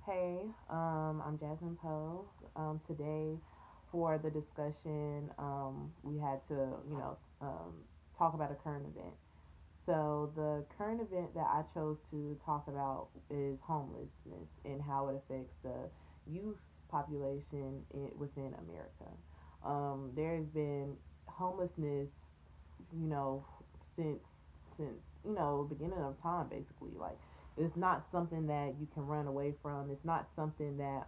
Hey, I'm Jasmine Poe. Today, for the discussion, we had to, talk about a current event. So, the current event that I chose to talk about is homelessness and how it affects the youth population within America. There's been homelessness, you know, since since beginning of time, basically. Like, it's not something that you can run away from. It's not something that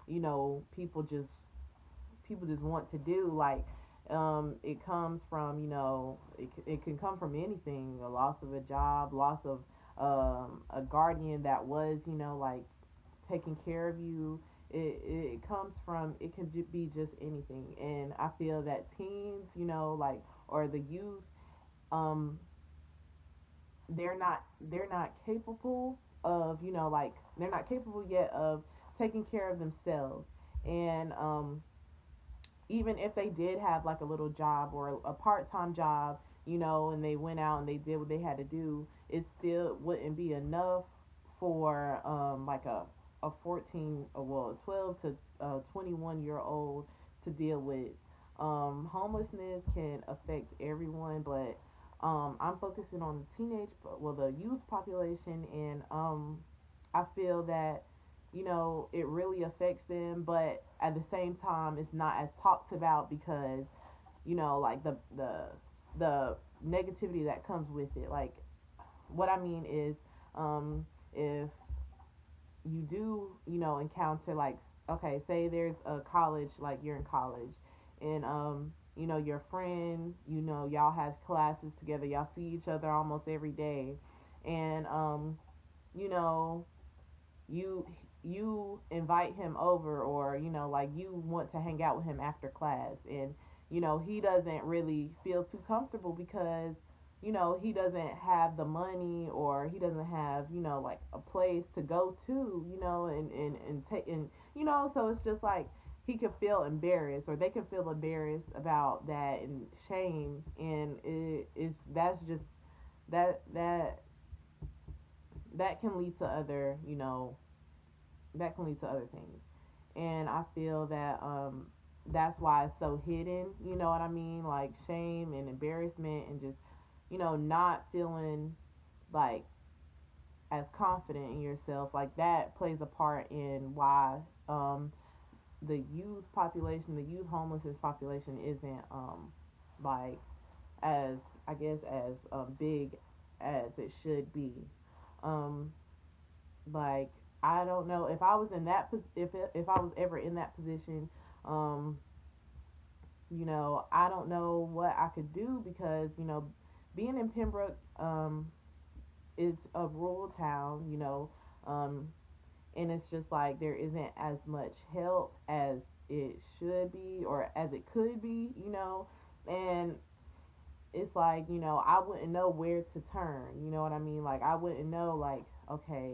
you know people just want to do. Like, it comes from, it can come from anything: a loss of a job, loss of a guardian that was, like, taking care of you. It comes from, it can be just anything. And I feel that teens, like, or the youth, um they're not capable of, like, they're not capable yet of taking care of themselves. And even if they did have like a little job or a part-time job, and they went out and they did what they had to do, it still wouldn't be enough for like a 14, well, 12 to 21 year old to deal with. Homelessness can affect everyone, but I'm focusing on the the youth population. And I feel that, it really affects them, but at the same time, it's not as talked about because, like, the negativity that comes with it. Like, what I mean is, if you do, encounter, like, okay, say there's a college, like you're in college, and your friend, y'all have classes together, y'all see each other almost every day, and you know, you you invite him over, or, like, you want to hang out with him after class, and he doesn't really feel too comfortable because he doesn't have the money, or he doesn't have, like, a place to go to, and take, and so it's just like he could feel embarrassed, or they can feel embarrassed about that, and shame. And that's just that that can lead to other, that can lead to other things. And I feel that that's why it's so hidden, you know what I mean? Like, shame and embarrassment, and just, not feeling like as confident in yourself, like, that plays a part in why the youth population, the youth homelessness population isn't like, as, I guess, as big as it should be. Um, like, I don't know if I was in that if I was ever in that position. Um, I don't know what I could do because, being in Pembroke, it's a rural town, um, and it's just like there isn't as much help as it should be, or as it could be, and it's like, I wouldn't know where to turn, you know what I mean? Like, I wouldn't know, like, okay,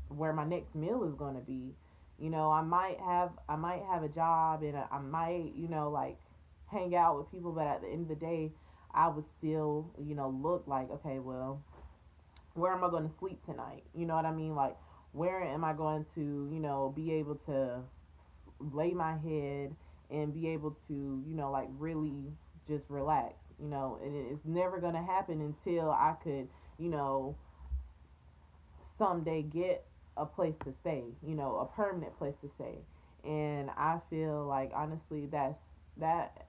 where my next meal is going to be. I might have a job, and I might, like, hang out with people, but at the end of the day, I would still, look like, okay, well, where am I going to sleep tonight? You know what I mean? Like, where am I going to, be able to lay my head and be able to, like, really just relax, and it's never going to happen until I could, you know, someday get a place to stay, a permanent place to stay. And I feel like, honestly, that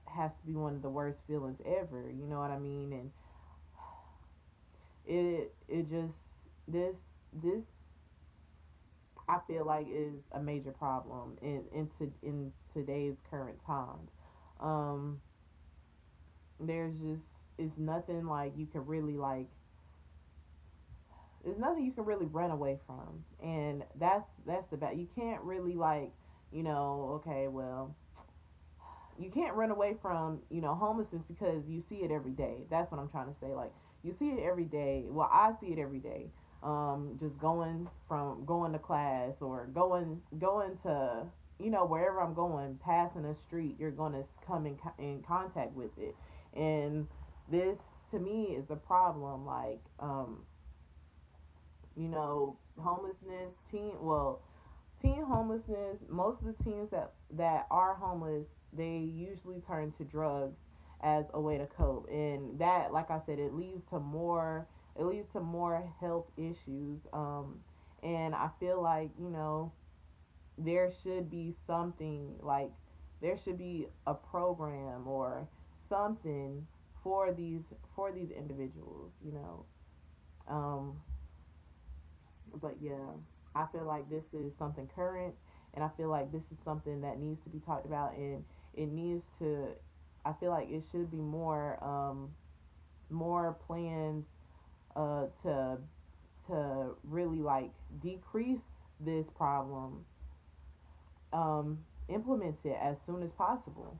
has to be one of the worst feelings ever, you know what I mean? And it just, this I feel like is a major problem in today's current times. Um, there's just, it's nothing like you can really, like, there's nothing you can really run away from, and that's the bad. You can't really, like, okay, well, you can't run away from, homelessness, because you see it every day. That's what I'm trying to say. Like, you see it every day. Well, I see it every day. Just going to class, or going to, wherever I'm going, passing a street, you're gonna come in contact with it. And this, to me, is a problem. Like, Homelessness, teen homelessness. Most of the teens that are homeless, they usually turn to drugs as a way to cope, and that, like I said, it leads to more health issues. And I feel like there should be something like there should be a program or something for these individuals. Um, but yeah, I feel like this is something current, and I feel like this is something that needs to be talked about, and it needs to. I feel like it should be more plans to really like decrease this problem, implement it as soon as possible.